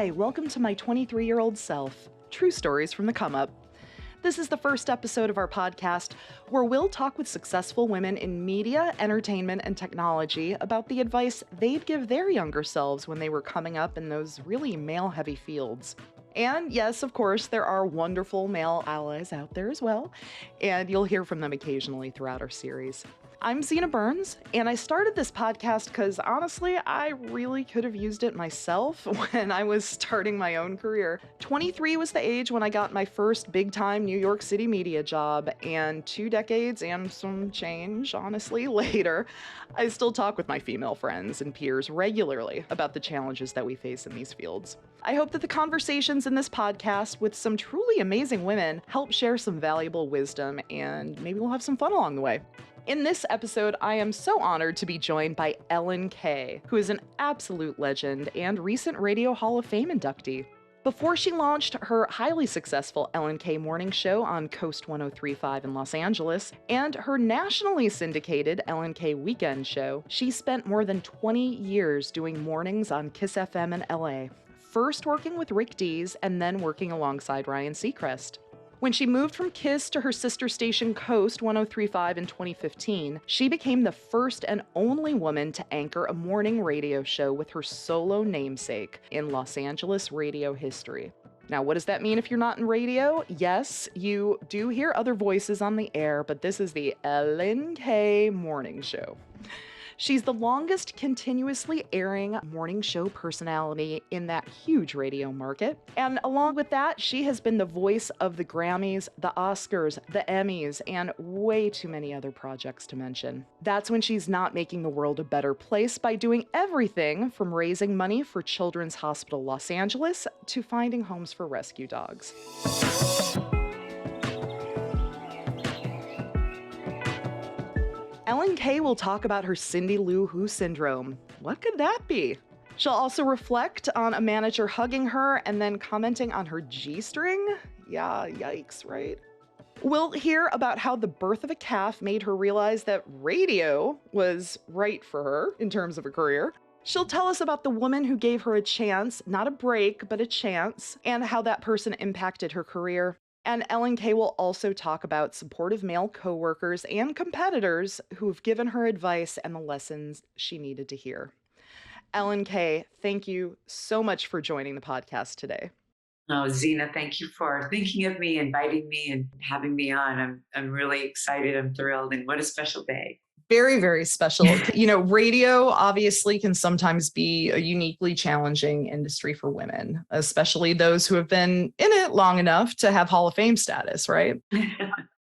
Hi, welcome to my 23-year-old self. True stories from the come up. This is the first episode of our podcast where we'll talk with successful women in media, entertainment, and technology about the advice they'd give their younger selves when they were coming up in those really male-heavy fields. And yes, of course, there are wonderful male allies out there as well, and you'll hear from them occasionally throughout our series. I'm Zena Burns, and I started this podcast because honestly, I really could have used it myself when I was starting my own career. 23 was the age when I got my first big-time New York City media job, and 2 decades and some change, honestly, later, I still talk with my female friends and peers regularly about the challenges that we face in these fields. I hope that the conversations in this podcast with some truly amazing women help share some valuable wisdom, and maybe we'll have some fun along the way. In this episode, I am so honored to be joined by Ellen Kay, who is an absolute legend and recent Radio Hall of Fame inductee. Before she launched her highly successful Ellen Kay morning show on Coast 103.5 in Los Angeles and her nationally syndicated Ellen Kay weekend show, she spent more than 20 years doing mornings on Kiss FM in LA, first working with Rick Dees and then working alongside Ryan Seacrest. When she moved from KISS to her sister station Coast 103.5 in 2015, she became the first and only woman to anchor a morning radio show with her solo namesake in Los Angeles radio history. Now, what does that mean if you're not in radio? Yes, you do hear other voices on the air, but this is the Ellen Kay Morning Show. She's the longest continuously airing morning show personality in that huge radio market. And along with that, she has been the voice of the Grammys, the Oscars, the Emmys, and way too many other projects to mention. That's when she's not making the world a better place by doing everything from raising money for Children's Hospital Los Angeles to finding homes for rescue dogs. Ellen Kay will talk about her Cindy Loo Hoo syndrome. What could that be? She'll also reflect on a manager hugging her and then commenting on her G-string. Yeah, yikes, right? We'll hear about how the birth of a calf made her realize that radio was right for her in terms of a career. She'll tell us about the woman who gave her a chance, not a break, but a chance, and how that person impacted her career. And Ellen Kay will also talk about supportive male coworkers and competitors who've given her advice and the lessons she needed to hear. Ellen Kay, thank you so much for joining the podcast today. Oh, Zena, thank you for thinking of me, inviting me, and having me on. I'm really excited. I'm thrilled, and what a special day. Very, very special. You know, radio obviously can sometimes be a uniquely challenging industry for women, especially those who have been in it long enough to have Hall of Fame status, right?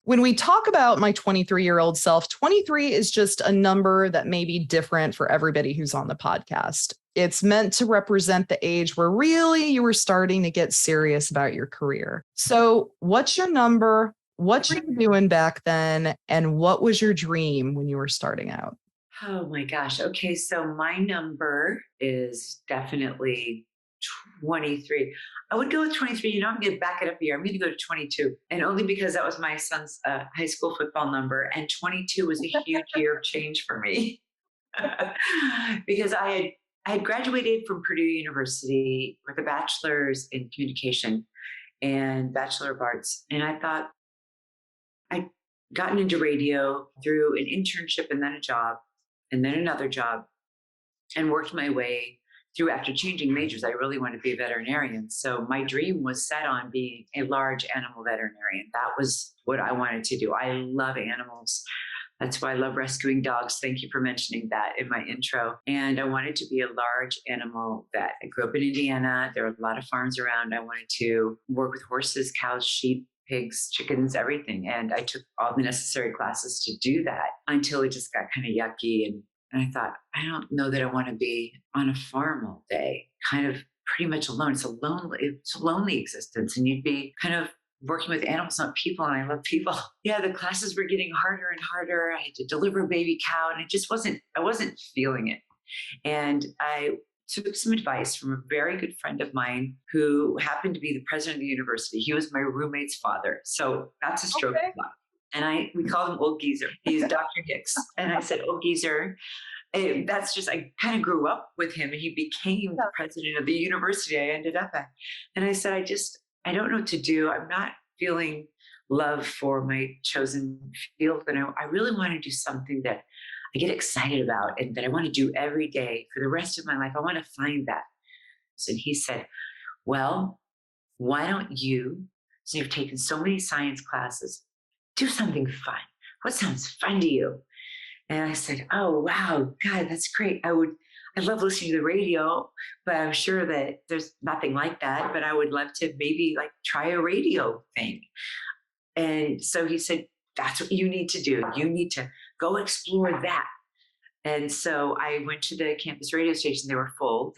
When we talk about my 23-year-old self, 23 is just a number that may be different for everybody who's on the podcast. It's meant to represent the age where really you were starting to get serious about your career. So what's your number? What you were doing back then, and what was your dream when you were starting out? Oh my gosh. Okay, so my number is definitely 23. I would go with 23. You know, I'm going to back it up a year. I'm going to go to 22. And only because that was my son's high school football number. And 22 was a huge year of change for me. Because I had graduated from Purdue University with a bachelor's in communication and Bachelor of Arts. And I thought, I'd gotten into radio through an internship and then a job and then another job, and worked my way through. After changing majors, I really wanted to be a veterinarian. So my dream was set on being a large animal veterinarian. That was what I wanted to do. I love animals. That's why I love rescuing dogs. Thank you for mentioning that in my intro. And I wanted to be a large animal vet. I grew up in Indiana. There are a lot of farms around. I wanted to work with horses, cows, sheep, pigs, chickens, everything. And I took all the necessary classes to do that until it just got kind of yucky. And I thought, I don't know that I want to be on a farm all day, kind of pretty much alone. It's a lonely existence. And you'd be kind of working with animals, not people. And I love people. Yeah, the classes were getting harder and harder. I had to deliver a baby cow, and I wasn't feeling it. And I took some advice from a very good friend of mine who happened to be the president of the university. He was my roommate's father. So that's a stroke of luck. And we called him Old Geezer. He's Dr. Hicks. And I said, Old Geezer, that's just, I kind of grew up with him and he became the Yeah. president of the university I ended up at. And I said, I don't know what to do. I'm not feeling love for my chosen field. And I really want to do something that I get excited about and that I want to do every day for the rest of my life. I want to find that. And he said, well, why don't you, so you've taken so many science classes, do something fun. What sounds fun to you? And I said, oh, wow, God, that's great. I love listening to the radio, but I'm sure that there's nothing like that. But I would love to maybe like try a radio thing. And so he said, that's what you need to do. You need to go explore that. And so I went to the campus radio station. They were full.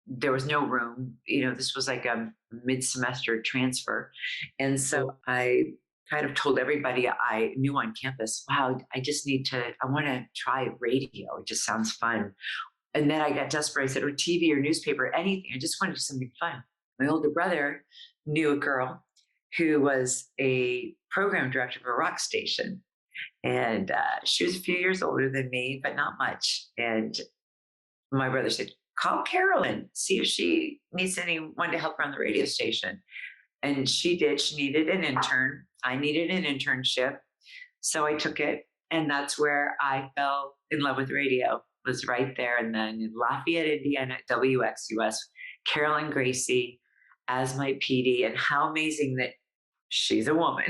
There was no room. This was like a mid-semester transfer. And so I kind of told everybody I knew on campus, wow, I want to try radio. It just sounds fun. And then I got desperate. I said, or TV or newspaper, anything. I just want to do something fun. My older brother knew a girl who was a program director of a rock station. And she was a few years older than me, but not much. And my brother said, call Carolyn, see if she needs anyone to help her on the radio station. And she did. She needed an intern. I needed an internship. So I took it. And that's where I fell in love with radio, was right there. And then in Lafayette, Indiana, at WXUS, Carolyn Gracie as my PD. And how amazing that she's a woman.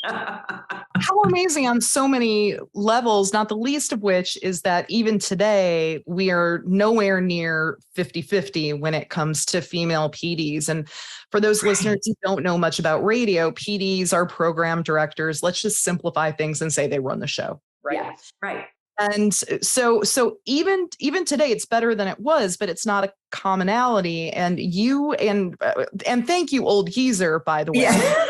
How amazing on so many levels, not the least of which is that even today, we are nowhere near 50-50 when it comes to female PDs. And for those listeners who don't know much about radio, PDs are program directors. Let's just simplify things and say they run the show. Right. Yeah, right. And so even today, it's better than it was, but it's not a commonality. And thank you, old geezer, by the way. Yeah.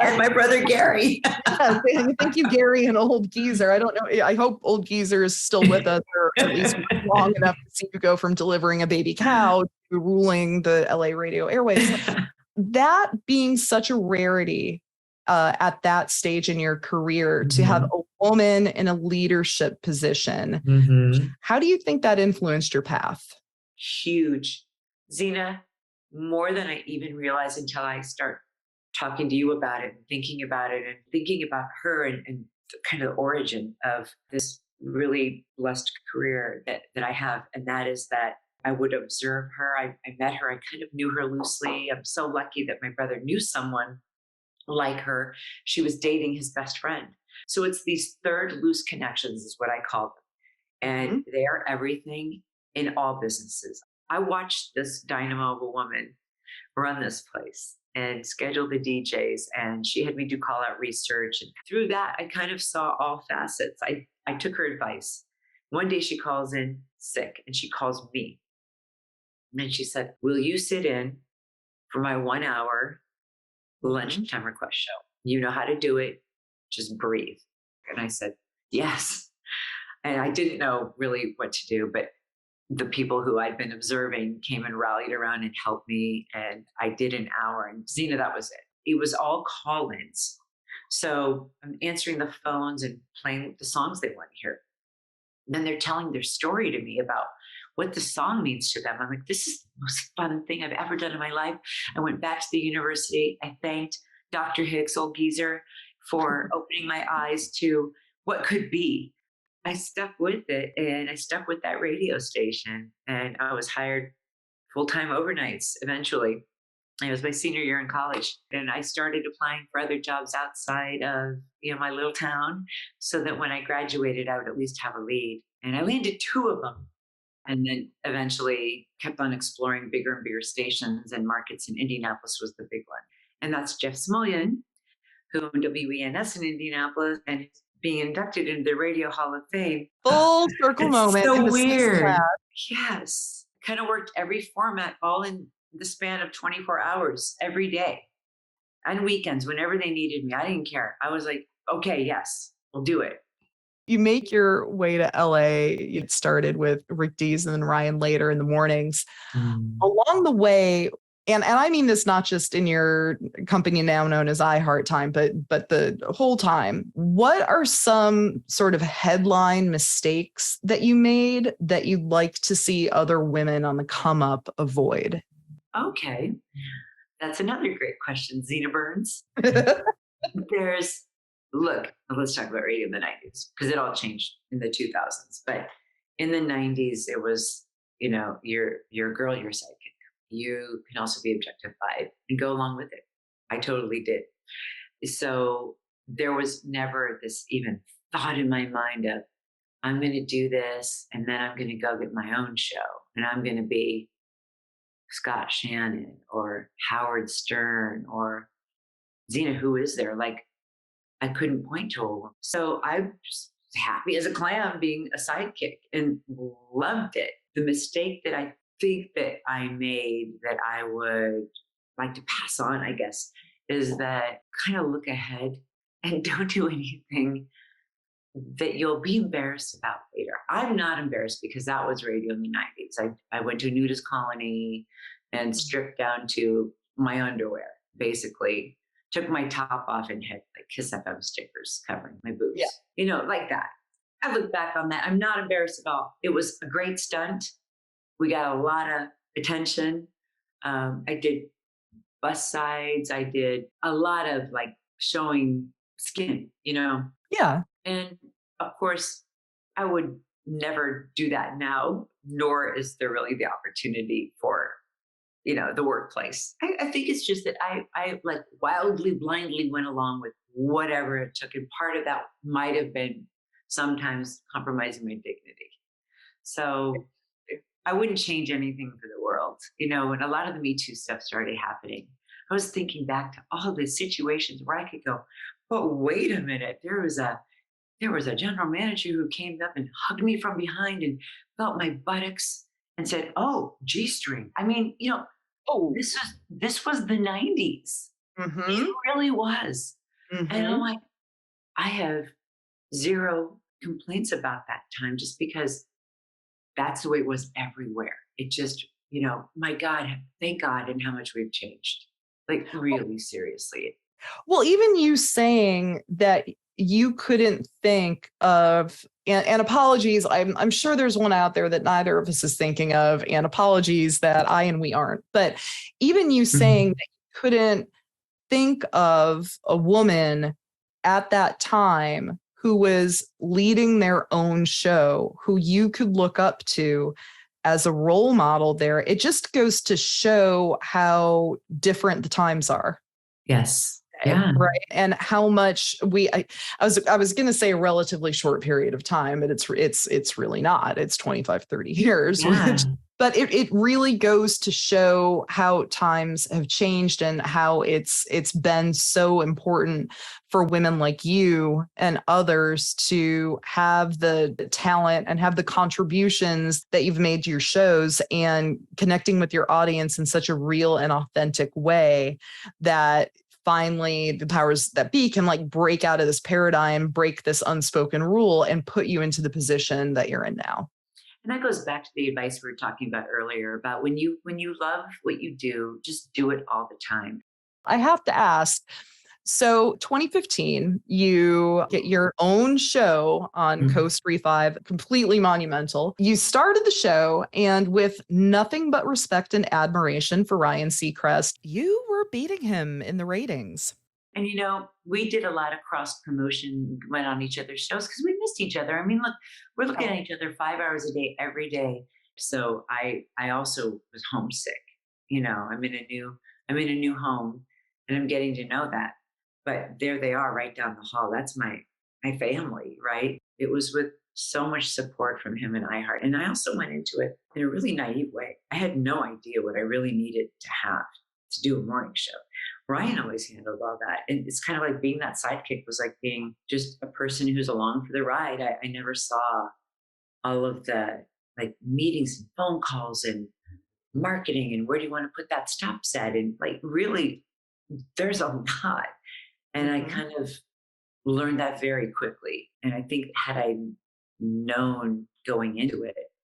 And my brother Gary. Yeah, thank you, Gary, and old geezer. I don't know. I hope old geezer is still with us, or at least long enough to see you go from delivering a baby cow to ruling the LA radio airways. That being such a rarity at that stage in your career, to have a woman in a leadership position. How do you think that influenced your path? Huge. Zena, more than I even realized until I start talking to you about it and thinking about her and the kind of origin of this really blessed career that I have. And that is that I would observe her. I met her. I kind of knew her loosely. I'm so lucky that my brother knew someone like her. She was dating his best friend. So it's these third loose connections is what I call them. And they're everything in all businesses. I watched this dynamo of a woman run this place and schedule the DJs. And she had me do call out research. And through that, I kind of saw all facets. I took her advice. One day she calls in sick and she calls me. And she said, will you sit in for my 1 hour lunchtime request show? You know how to do it. Just breathe. And I said, yes. And I didn't know really what to do, but the people who I'd been observing came and rallied around and helped me. And I did an hour. And Zena, that was it. It was all call-ins. So I'm answering the phones and playing the songs they want to hear. And then they're telling their story to me about what the song means to them. I'm like, this is the most fun thing I've ever done in my life. I went back to the university. I thanked Dr. Hicks, old geezer, for opening my eyes to what could be. I stuck with it, and I stuck with that radio station, and I was hired full-time overnights eventually. It was my senior year in college, and I started applying for other jobs outside of my little town, so that when I graduated, I would at least have a lead. And I landed 2 of them, and then eventually kept on exploring bigger and bigger stations and markets. And Indianapolis was the big one. And that's Jeff Smulyan, who owned WENS in Indianapolis and is being inducted into the Radio Hall of Fame. Full circle moment. So weird. Yes. Kind of worked every format all in the span of 24 hours every day. And weekends, whenever they needed me. I didn't care. I was like, okay, yes, we'll do it. You make your way to LA. You started with Rick Dees and then Ryan later in the mornings. Along the way, And I mean this not just in your company now known as iHeart time, but the whole time. What are some sort of headline mistakes that you made that you'd like to see other women on the come up avoid? Okay. That's another great question, Zena Burns. There's, look, let's talk about radio in the 90s because it all changed in the 2000s. But in the 90s, it was, you're a girl, you're a sidekick. You can also be objectified and go along with it. I totally did. So there was never this even thought in my mind of, I'm going to do this and then I'm going to go get my own show and I'm going to be Scott Shannon or Howard Stern or Zena, who is there? Like, I couldn't point to a woman. So I was happy as a clam being a sidekick and loved it. The mistake that I think that I made that I would like to pass on, I guess, is that kind of look ahead and don't do anything that you'll be embarrassed about later. I'm not embarrassed because that was radio in the 90s. I went to a nudist colony and stripped down to my underwear, basically. Took my top off and had like Kiss FM stickers covering my boobs, like that. I look back on that. I'm not embarrassed at all. It was a great stunt. We got a lot of attention. I did bus sides. I did a lot of like showing skin, Yeah. And of course, I would never do that now, nor is there really the opportunity for, the workplace. I think it's just that I like wildly, blindly went along with whatever it took. And part of that might have been sometimes compromising my dignity. So I wouldn't change anything for the world. When a lot of the Me Too stuff started happening, I was thinking back to all the situations where I could go, but wait a minute, there was a general manager who came up and hugged me from behind and felt my buttocks and said, "Oh, G-string." I mean, Oh. this was the 90s. Mm-hmm. It really was. Mm-hmm. And I'm like, I have zero complaints about that time just because that's the way it was everywhere. It just, my God, thank God and how much we've changed. Like really seriously. Well, even you saying that you couldn't think of, and apologies, I'm sure there's one out there that neither of us is thinking of, and apologies that I and we aren't. But even you saying that you couldn't think of a woman at that time who was leading their own show, who you could look up to as a role model there, it just goes to show how different the times are. Yes. Yeah. Right. And how much I was going to say a relatively short period of time, but it's really not. It's 25, 30 years. Yeah. But it really goes to show how times have changed and how it's been so important for women like you and others to have the talent and have the contributions that you've made to your shows and connecting with your audience in such a real and authentic way that finally the powers that be can like break out of this paradigm, break this unspoken rule, and put you into the position that you're in now. And that goes back to the advice we were talking about earlier about when you love what you do, just do it all the time. I have to ask, so 2015, you get your own show on Coast 35, completely monumental. You started the show, and with nothing but respect and admiration for Ryan Seacrest, you were beating him in the ratings. And, we did a lot of cross promotion, went on each other's shows because we missed each other. I mean, look, we're looking at each other 5 hours a day, every day. So I also was homesick. I'm in a new home and I'm getting to know that. But there they are right down the hall. That's my family, right? It was with so much support from him and iHeart. And I also went into it in a really naive way. I had no idea what I really needed to have to do a morning show. Ryan always handled all that. And it's kind of like being that sidekick was like being just a person who's along for the ride. I never saw all of the like meetings and phone calls and marketing and where do you want to put that stop set? And like really, there's a lot. And I kind of learned that very quickly. And I think had I known going into it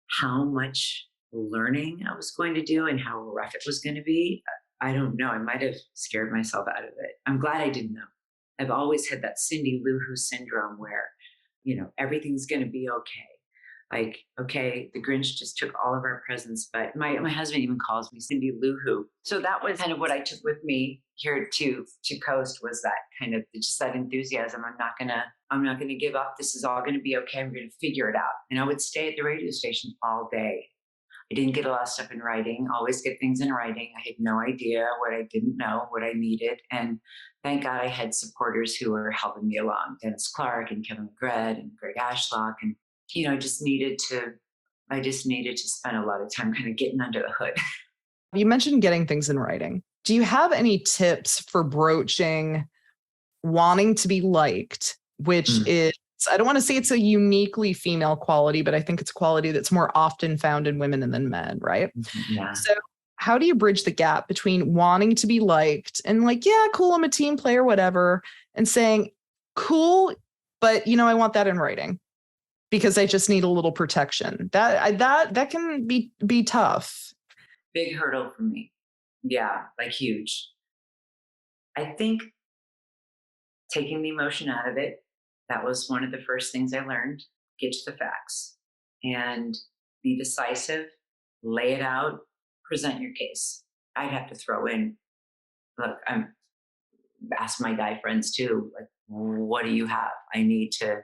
how much learning I was going to do and how rough it was going to be. I don't know. I might have scared myself out of it. I'm glad I didn't know. I've always had that Cindy Lou Hoo syndrome where, everything's going to be okay. Like, okay, the Grinch just took all of our presents, but my husband even calls me Cindy Lou Hoo. So that was kind of what I took with me here to Coast, was that kind of just that enthusiasm. I'm not gonna give up. This is all gonna be okay. I'm gonna figure it out. And I would stay at the radio station all day. I didn't get a lot of stuff in writing, always get things in writing. I had no idea what I didn't know, what I needed. And thank God I had supporters who were helping me along, Dennis Clark and Kevin McGred and Greg Ashlock. And, I just needed to spend a lot of time kind of getting under the hood. You mentioned getting things in writing. Do you have any tips for broaching wanting to be liked, which is, I don't want to say it's a uniquely female quality, but I think it's a quality that's more often found in women than men, right? Yeah. So how do you bridge the gap between wanting to be liked and like, yeah, cool, I'm a team player, whatever, and saying, cool, but I want that in writing because I just need a little protection. That can be tough. Big hurdle for me. Yeah, like huge. I think taking the emotion out of it, that was one of the first things I learned. Get to the facts and be decisive, lay it out, present your case. I'd have to throw in, look, I'm ask my guy friends too, like, what do you have? I need to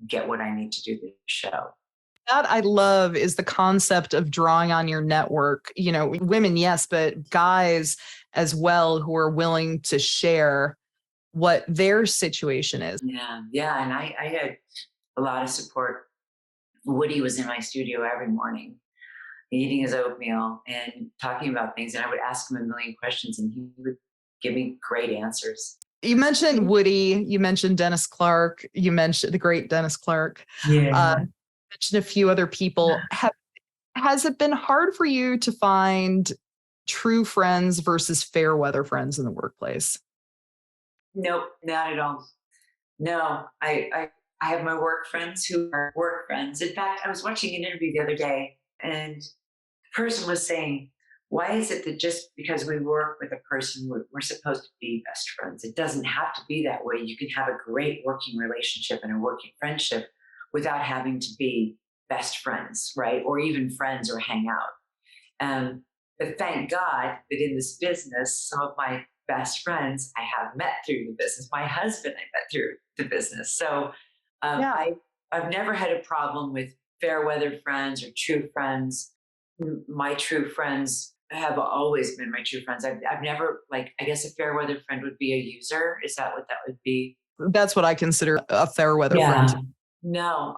get what I need to do to the show. That I love is the concept of drawing on your network. Women, yes, but guys as well who are willing to share what their situation is. Yeah. And I had a lot of support. Woody was in my studio every morning, eating his oatmeal and talking about things. And I would ask him a million questions and he would give me great answers. You mentioned Woody, you mentioned Dennis Clark, you mentioned the great Dennis Clark. Yeah. Mentioned a few other people. Has it been hard for you to find true friends versus fair weather friends in the workplace? Nope, not at all. No, I have my work friends who are work friends. In fact, I was watching an interview the other day and the person was saying, why is it that just because we work with a person, we're supposed to be best friends? It doesn't have to be that way. You can have a great working relationship and a working friendship without having to be best friends, right? Or even friends or hang out. But thank God that in this business, some of my best friends I have met through the business. My husband I met through the business. So I've never had a problem with fair weather friends or true friends. My true friends have always been my true friends. I've never, I guess a fair weather friend would be a user. Is that what that would be? That's what I consider a fair weather friend. No,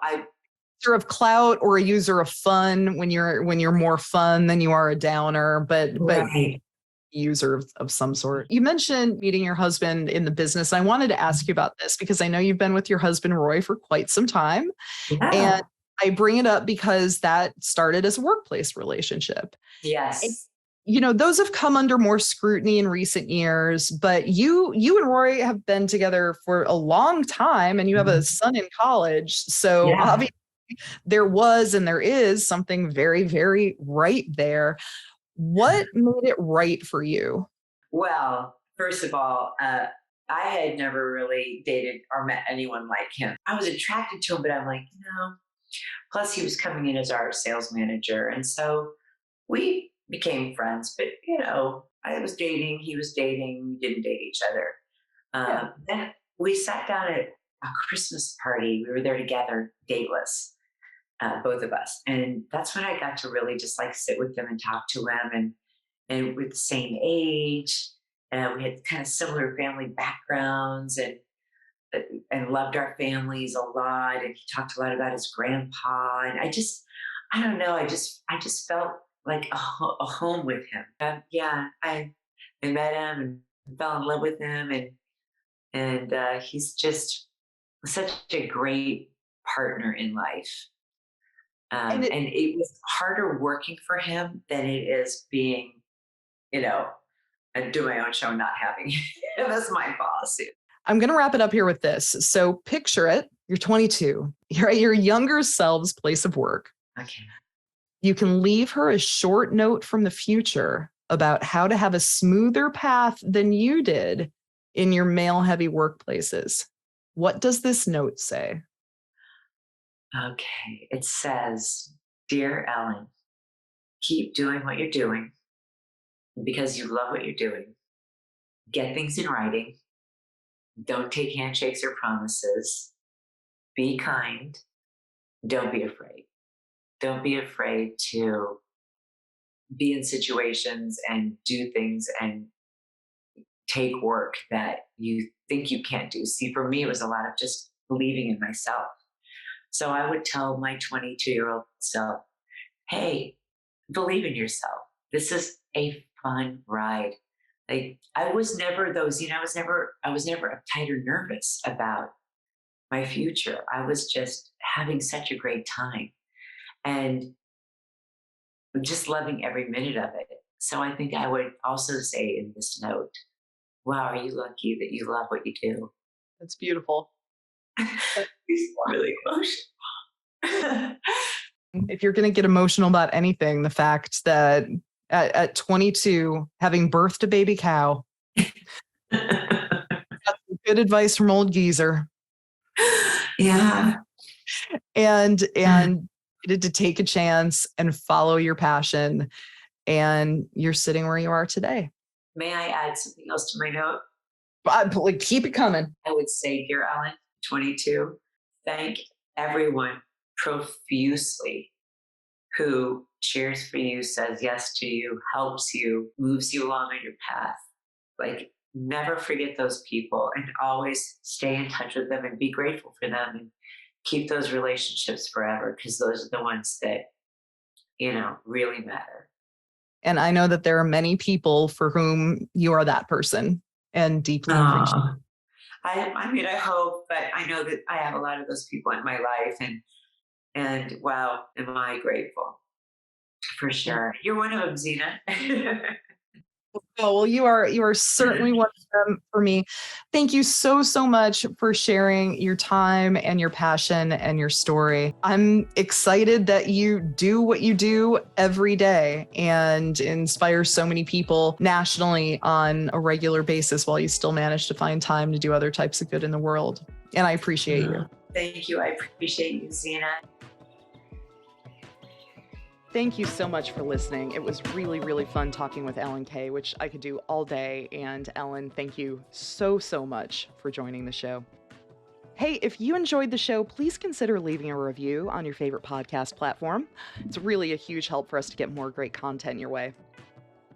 user of clout or a user of fun when you're more fun than you are a downer, but right. User of some sort. You mentioned meeting your husband in the business. I wanted to ask you about this because I know you've been with your husband, Roy, for quite some time. Yeah. And I bring it up because that started as a workplace relationship. Yes. Those have come under more scrutiny in recent years, but you and Roy have been together for a long time and you have a son in college. So obviously there was and there is something very, very right there. What made it right for you? Well, first of all, I had never really dated or met anyone like him. I was attracted to him, but I'm like, plus he was coming in as our sales manager. And so we became friends, but I was dating, he was dating, we didn't date each other. Then we sat down at a Christmas party. We were there together, dateless, both of us. And that's when I got to really just sit with him and talk to him. And we're the same age. We had kind of similar family backgrounds and loved our families a lot. And he talked a lot about his grandpa. And I don't know, I just felt like a home with him. I met him and fell in love with him. And he's just such a great partner in life. And it was harder working for him than it is being, and do my own show, not having that's my boss. I'm going to wrap it up here with this. So picture it. You're 22. You're at your younger self's place of work. Okay. You can leave her a short note from the future about how to have a smoother path than you did in your male-heavy workplaces. What does this note say? Okay. It says, Dear Ellen, keep doing what you're doing because you love what you're doing. Get things in writing. Don't take handshakes or promises. Be kind. Don't be afraid. Don't be afraid to be in situations and do things and take work that you think you can't do. See, for me, it was a lot of just believing in myself. So I would tell my 22-year-old self, hey, believe in yourself. This is a fun ride. Like I was never those, I was never uptight or nervous about my future. I was just having such a great time and just loving every minute of it. So I think I would also say in this note, wow, are you lucky that you love what you do? That's beautiful. He's really emotional. If you're going to get emotional about anything, the fact that at 22, having birthed a baby cow, good advice from old geezer. Yeah. And needed to take a chance and follow your passion. And you're sitting where you are today. May I add something else to my note? Keep it coming. I would say, dear Ellen, 22, thank everyone profusely who cheers for you, says yes to you, helps you, moves you along on your path. Like, never forget those people and always stay in touch with them and be grateful for them and keep those relationships forever because those are the ones that, really matter. And I know that there are many people for whom you are that person and deeply appreciate. I hope, but I know that I have a lot of those people in my life and wow, am I grateful for sure. You're one of them, Zena. Oh, well, you are certainly one of them for me. Thank you so much for sharing your time and your passion and your story. I'm excited that you do what you do every day and inspire so many people nationally on a regular basis while you still manage to find time to do other types of good in the world. And I appreciate you. Thank you. I appreciate you, Zena. Thank you so much for listening. It was really fun talking with Ellen Kay, which I could do all day. And Ellen, thank you so much for joining the show. Hey, if you enjoyed the show, please consider leaving a review on your favorite podcast platform. It's really a huge help for us to get more great content your way.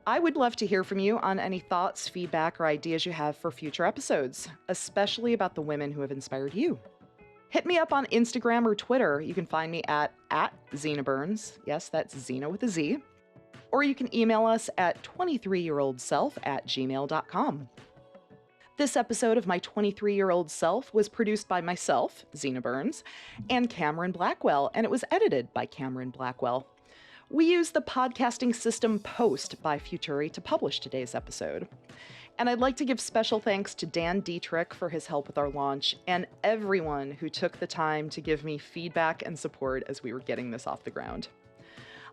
I would love to hear from you on any thoughts, feedback, or ideas you have for future episodes, especially about the women who have inspired you. Hit me up on Instagram or Twitter. You can find me at Zena Burns. Yes, that's Zena with a Z. Or you can email us at 23yearoldself@gmail.com. This episode of My 23-Year-Old Self was produced by myself, Zena Burns, and Cameron Blackwell, and it was edited by Cameron Blackwell. We use the podcasting system Post by Futuri to publish today's episode. And I'd like to give special thanks to Dan Dietrich for his help with our launch and everyone who took the time to give me feedback and support as we were getting this off the ground.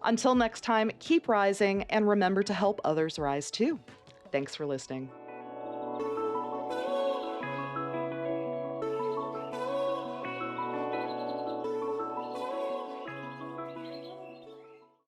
Until next time, keep rising and remember to help others rise too. Thanks for listening.